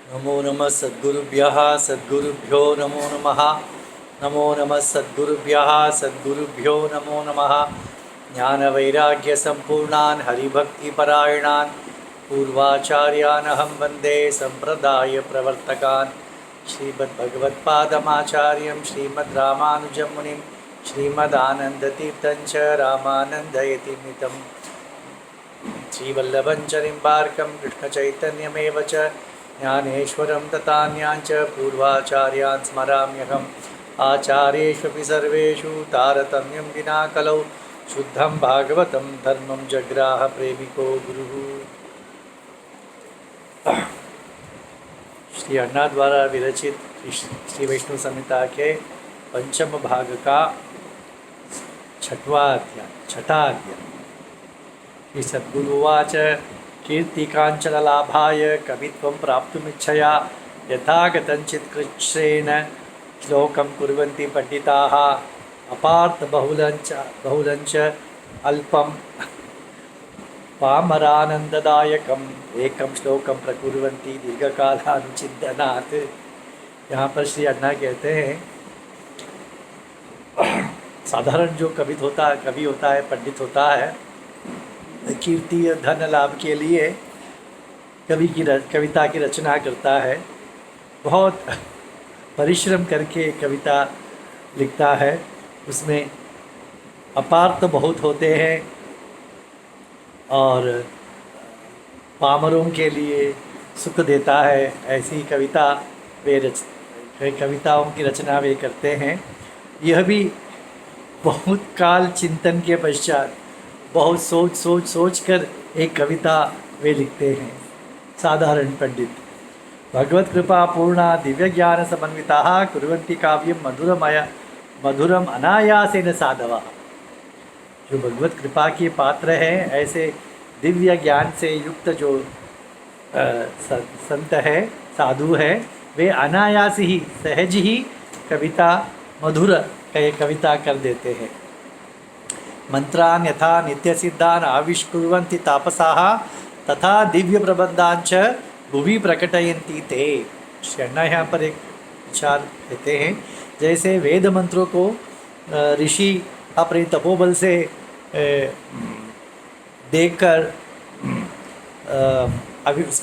नमो नमः सद्गुरुभ्यो नमो नमः। नमो नमः सद्गुरुभ्यो नमो नमः। ज्ञानवैराग्यसम्पूर्णान् हरिभक्तिपरायणान् पूर्वाचार्यानहं वन्दे सम्प्रदायप्रवर्तकान् श्रीमद्भगवत्पादमाचार्यं श्रीमद्रामानुजं मुनिं श्रीमदानन्दतीर्थं च रामानन्दयतिमितम् श्रीवल्लभं च निम्बार्कं कृष्णचैतन्यमेव च ज्ञानेश्वरं तथान्याञ्च पूर्वाचार्यान् स्मराम्यहम् आचार्येष्वपि सर्वेषु तारतम्यं विना कलौ शुद्धं भागवतं धर्मं जग्राह प्रेमिको गुरुः। श्री अन्ना द्वारा विरचित श्री वैष्णव संहिता के पंचम भाग का छठा अध्याय। श्री सद्गुरुवाच कीर्तिकाञ्चनलाभाय कवित्वं प्राप्तुमिच्छया यथा कथञ्चित् कृच्छ्रेण श्लोकं कुर्वन्ति पंडिताः अपार्थबहुलञ्च अल्पं पामरानन्ददायकम् एकं श्लोकं प्रकुर्वन्ति दीर्घकालानुचिन्तनात्। यहाँ पर श्री अन्ना कहते हैं साधारण जो कवि होता है, पंडित होता है, कीर्ति या धन लाभ के लिए कविता की रचना करता है। बहुत परिश्रम करके कविता लिखता है, उसमें अपार्थ बहुत होते हैं और पामरों के लिए सुख देता है। ऐसी कविताओं की रचना वे करते हैं। यह भी बहुत काल चिंतन के पश्चात बहुत सोच कर एक कविता वे लिखते हैं। साधारण पंडित भगवत कृपा पूर्णा दिव्य ज्ञान समन्विताः कुर्वन्ति काव्यं मधुरम अनायासेन साधवः। जो भगवत कृपा के पात्र हैं, ऐसे दिव्य ज्ञान से युक्त जो संत है, साधु है, वे अनायास ही सहज ही मधुर कविता कर देते हैं। मंत्रान् यथा नित्यसिद्धान् आविष्कुर्वन्ति तापसाः तथा दिव्य प्रबंधान् च भुवि प्रकटयन्ति ते। शरणा यहाँ पर एक विचार देते हैं, जैसे वेद मंत्रों को ऋषि अपने तपोबल से देखकर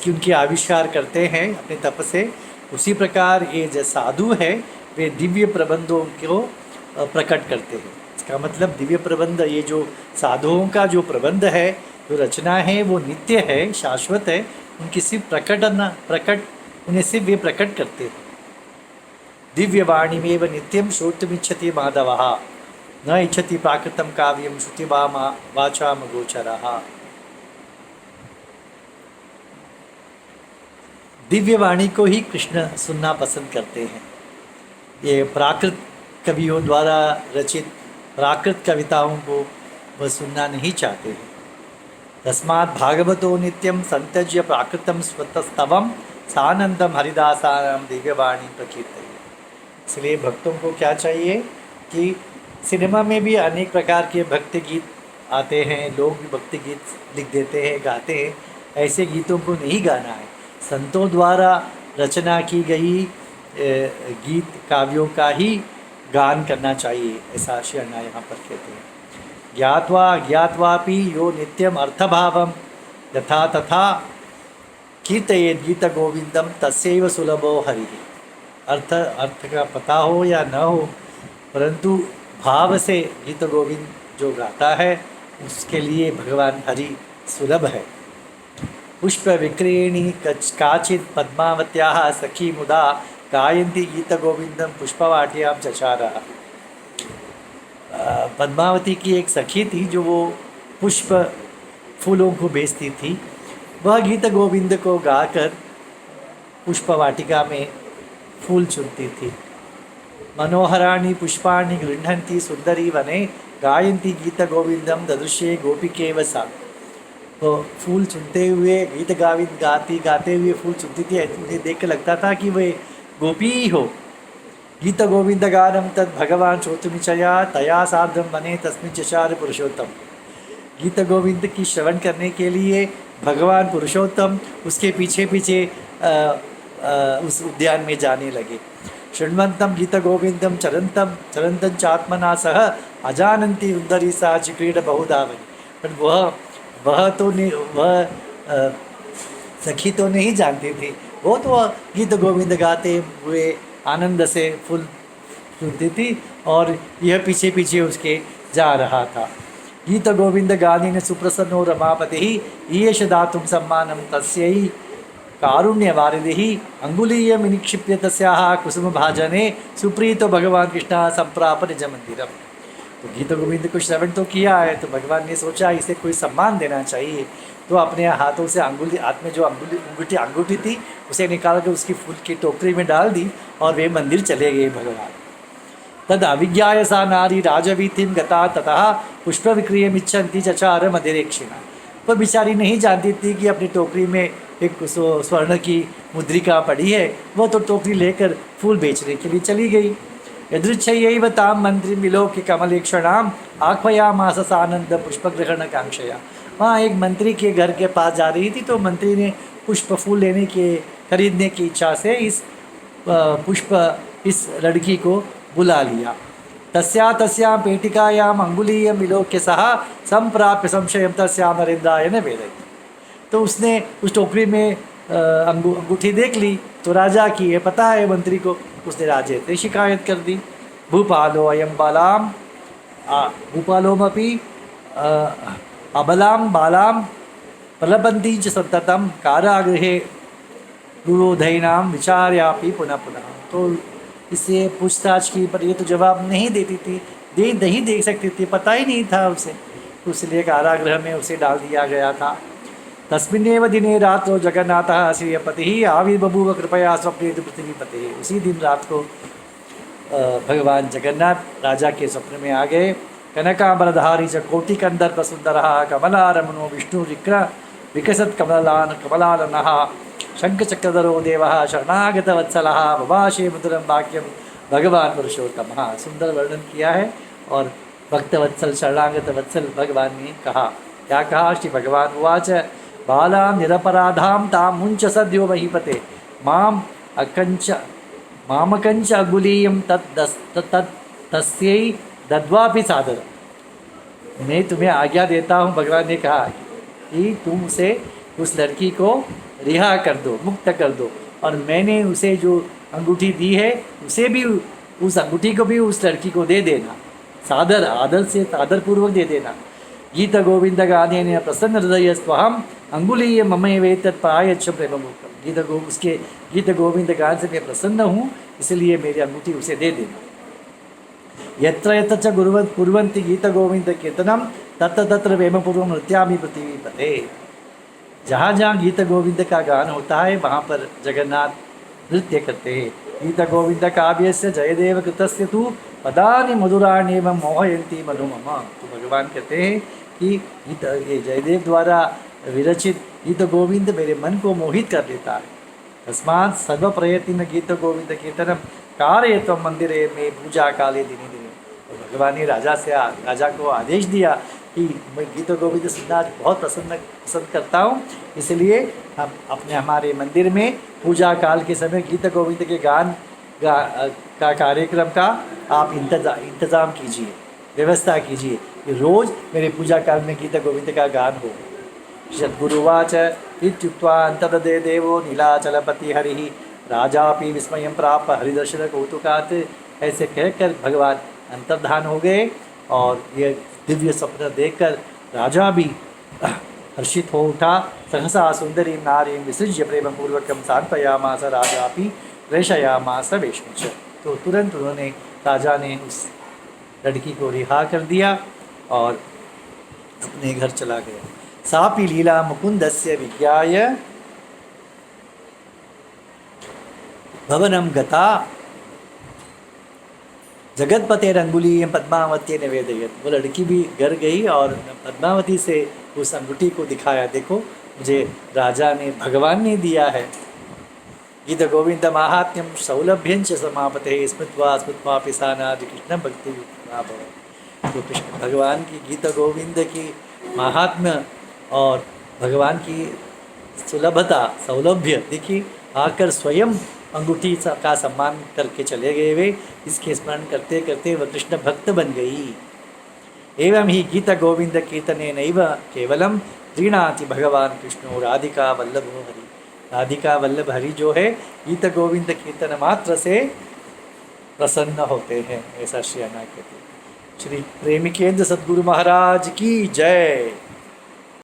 उनकी आविष्कार करते हैं अपने तप से, उसी प्रकार ये जो साधु है वे दिव्य प्रबंधों को प्रकट करते हैं। इसका मतलब दिव्य प्रबंध, ये जो साधुओं का जो प्रबंध है, जो रचना है, वो नित्य है, शाश्वत है। उनकी सिर्फ उन्हें सिर्फ वे प्रकट करते हैं। दिव्य वाणीमेव नित्यं श्रोतुमिच्छति माधवः न इच्छति प्राकृतं काव्यं श्रुतिवामा वाचाम गोचरः। दिव्य वाणी को ही कृष्ण सुनना पसंद करते हैं। ये प्राकृत कवियों द्वारा रचित प्राकृत कविताओं को वह सुनना नहीं चाहते हैं। तस्मात् भागवतो नित्यं संत्यज्य प्राकृतं स्वतस्तवं सानंदम हरिदासानां दिव्यवाणी प्रकीर्तये। इसलिए भक्तों को क्या चाहिए कि सिनेमा में भी अनेक प्रकार के भक्ति गीत आते हैं, लोग भी भक्ति गीत लिख देते हैं, गाते हैं। ऐसे गीतों को नहीं गाना है। संतों द्वारा रचना की गई गीत काव्यों का ही गान करना चाहिए, ऐसा शरणा यहाँ पर कहते हैं। ज्ञात्वा ज्ञात्वापि यो नित्यम अर्थभावम यथा तथा कीर्तयेत् गीत गोविंदम तस्यैव सुलभो हरि। अर्थ का पता हो या न हो, परंतु भाव से गीत गोविंद जो गाता है उसके लिए भगवान हरि सुलभ है। पुष्प विक्रेणी काचित् पद्मावत्याः सखी मुदा गायन्ति गीत गोविंदम पुष्पवाटियां चचारा। पद्मावती की एक सखी थी जो वो पुष्प फूलों को बेचती थी। वह गीत गोविंद को गाकर पुष्पवाटिका में फूल चुनती थी। मनोहराणि पुष्पाणि गृह्णन्ति सुंदरी वने गायन्ति गीत गोविंदम ददृश्ये गोपिकेव सा। तो फूल चुनते हुए गीत गाते हुए फूल चुनती थी। उन्हें देख कर लगता था कि वे गोपी ही हो। गीत गोविंद गानम तद भगवान श्रोतुमिच्छया तया सार्धम वने तस्मिन् चचार पुरुषोत्तम। गीत गोविंद की श्रवण करने के लिए भगवान पुरुषोत्तम उसके पीछे पीछे उस उद्यान में जाने लगे। शृण्वन्तं गीत गोविंदम चरंतम चरंतम चात्मना सह अजानंती उन्दरी सा चिक्रीड बहुधावनी। पर वह तो नहीं, वह सखी तो नहीं जानती थी, वो तो गीत गोविंद गाते हुए आनंद से फुल सुनती थी और यह पीछे पीछे उसके जा रहा था। गीत गोविंद गानेन सुप्रसन्नो रमापति ईयेष दातुं सम्मानं तस्यै कारुण्यवारिधिः अंगुलीयं निक्षिप्य तस्याः कुसुमभाजने सुप्रीतो भगवान कृष्ण संप्राप निज मंदिरम। तो गीत गोविंद को श्रवण तो किया है, तो भगवान ने सोचा इसे कोई सम्मान देना चाहिए, तो अपने हाथों से अंगुली, हाथ में जो अंगूठी थी उसे निकाल कर उसकी फूल की टोकरी में डाल दी और वे मंदिर चले गए भगवान। तद अभिज्ञाय सा नारी राजवीतिम गता ततः पुष्प विक्रियमिच्छन्ति चचार मदिरेक्षिणा। पर बेचारी नहीं जानती थी कि अपनी टोकरी में एक स्वर्ण की मुद्रिका पड़ी है, वह तो टोकरी लेकर फूल बेचने के लिए चली गई। यदृच्छयैव तां मंत्री मिलोक्य कमलेक्षणाम आह्वयामास सानंद पुष्पग्रहण कांक्षया। वहाँ एक मंत्री के घर के पास जा रही थी, तो मंत्री ने पुष्प फूल लेने के खरीदने की इच्छा से इस लड़की को बुला लिया। तस्यां पेटिकायाम अंगुलीयम विलोक्य सह संप्राप्य संशयम तस्याम नरेंद्राय न वेदयति। तो उसने उस टोकरी में अंगूठी देख ली, तो राजा की ये पता है मंत्री को, उसने राजे से शिकायत कर दी। भूपालो अयम बालाम भूपालोमपि अबलाम बालाम प्रलबंती च सततम कारागृहे गुरोधैनाम विचार्यापि पुनः पुनः। तो इससे पूछताछ की, पर ये तो जवाब नहीं देती थी, नहीं देख सकती थी, पता ही नहीं था उसे, इसलिए कारागृह में उसे डाल दिया गया था। तस्मिन्नेव दिने रात्रो जगन्नाथः श्रियपतिः आविर्बभूव कृपया स्वप्ने पृथ्वीपतिः। उसी दिन रात को भगवान जगन्नाथ राजा के स्वप्न में आ गए। कनकांबरधारी च कोटिकंदर्प सुंदरः कमलारमणो विष्णु विकसत् कमलालनः शंखचक्रधरो देवः शरणागतवत्सलः बभाषे मधुरं वाक्यम भगवान पुरुषोत्तमः। सुंदर वर्णन किया है और भक्तवत्सल शरणागत वत्सल भगवान ने कहा, क्या कहा? श्री भगवान उवाच बालां निरपराधां तां मुञ्च सद्यो महीपते मामकंच अगुलीयं तस्यै दद्वापि सादर। मैं तुम्हें आज्ञा देता हूँ, भगवान ने कहा कि तुम उसे, उस लड़की को रिहा कर दो, मुक्त कर दो, और मैंने उसे जो अंगूठी दी है उसे भी, उस अंगूठी को भी उस लड़की को दे देना, सादर, आदर से आदरपूर्वक दे देना। गीत गोविंद गाने प्रसन्न हृदय स्वहम अंगुलीय ममय वेतत् पायच्छ प्रेममुक्तम। उसके गीत गोविंद गान से मैं प्रसन्न हूँ, इसलिए मेरी अंगूठी उसे दे देना। यत्र यत्र च कुर्वन्ति गीत गोविंद कीर्तनम तत्र तत्र प्रेमपूर्वक नृत्यामि पृथ्वीपते। जहाँ जहाँ गीत गोविंद का गान होता है वहाँ पर जगन्नाथ नृत्य करते हैं। गीत गोविंद काव्यस्य जयदेव कृतस्य तु पदानि मधुराण्येव मोहयन्ति मनु मम। तो भगवान कहते हैं कि ये जयदेव द्वारा विरचित गीत गोविंद मेरे मन को मोहित कर देता है। तस्मात् सर्व प्रयत्न गीत गोविंद कीर्तनम कारयत्वं मंदिरे में पूजा काले दिने दिने। तो भगवान ने राजा को आदेश दिया कि मैं गीत गोविंद सुनना बहुत पसंद करता हूँ, इसलिए हम हमारे मंदिर में पूजा काल के समय गीत गोविंद के गान का कार्यक्रम का आप इंतज़ाम कीजिए, व्यवस्था कीजिए कि रोज़ मेरे पूजा काल में गीत गोविंद का गान हो। सद्गुरुवाच इत्युक्त्वा अंतर्दे देवो नीलाचलपति हरिः राजापि विस्मयं प्राप हरिदर्शन कौतुकात्। ऐसे कहकर भगवान अंतर्धान हो गए और ये दिव्य स्वप्न देखकर राजा भी हर्षित हो उठा। सहसा सुंदरी नारी विसृज्य प्रेम पूर्वकम सांत्वयामास राजापि प्रेषयामास वेश्मच। तो तुरंत उन्होंने, राजा ने उस लड़की को रिहा कर दिया और अपने घर चला गया। सापि लीला मुकुंदस्य विज्ञाय भवनम गता जगतपतेरंगुलीयं पद्मावती निवेदयत। वो लड़की भी घर गई और पद्मावती से उस अंगूठी को दिखाया, देखो मुझे राजा ने, भगवान ने दिया है। गीत गोविंद माहात्म्यम सौलभ्यंच समापते स्मृत्वा स्मृत्वा पिसानादि कृष्ण भक्ति भव। तो कृष्ण भगवान की गीत गोविंद की महात्म्य और भगवान की सुलभता, सौलभ्य देखिए, आकर स्वयं अंगूठी का सम्मान करके चले गए वे। इसके स्मरण करते करते वह कृष्ण भक्त बन गई। एवं ही गीत गोविंद कीर्तने नैव केवलम प्रीणाति भगवान कृष्णो राधिका वल्लभो हरि। राधिका वल्लभ हरि जो है गीत गोविंद कीर्तन मात्र से प्रसन्न होते हैं, ऐसा श्री अन्ना कहते हैं। श्री प्रेमिकेंद्र सद्गुरु महाराज की जय।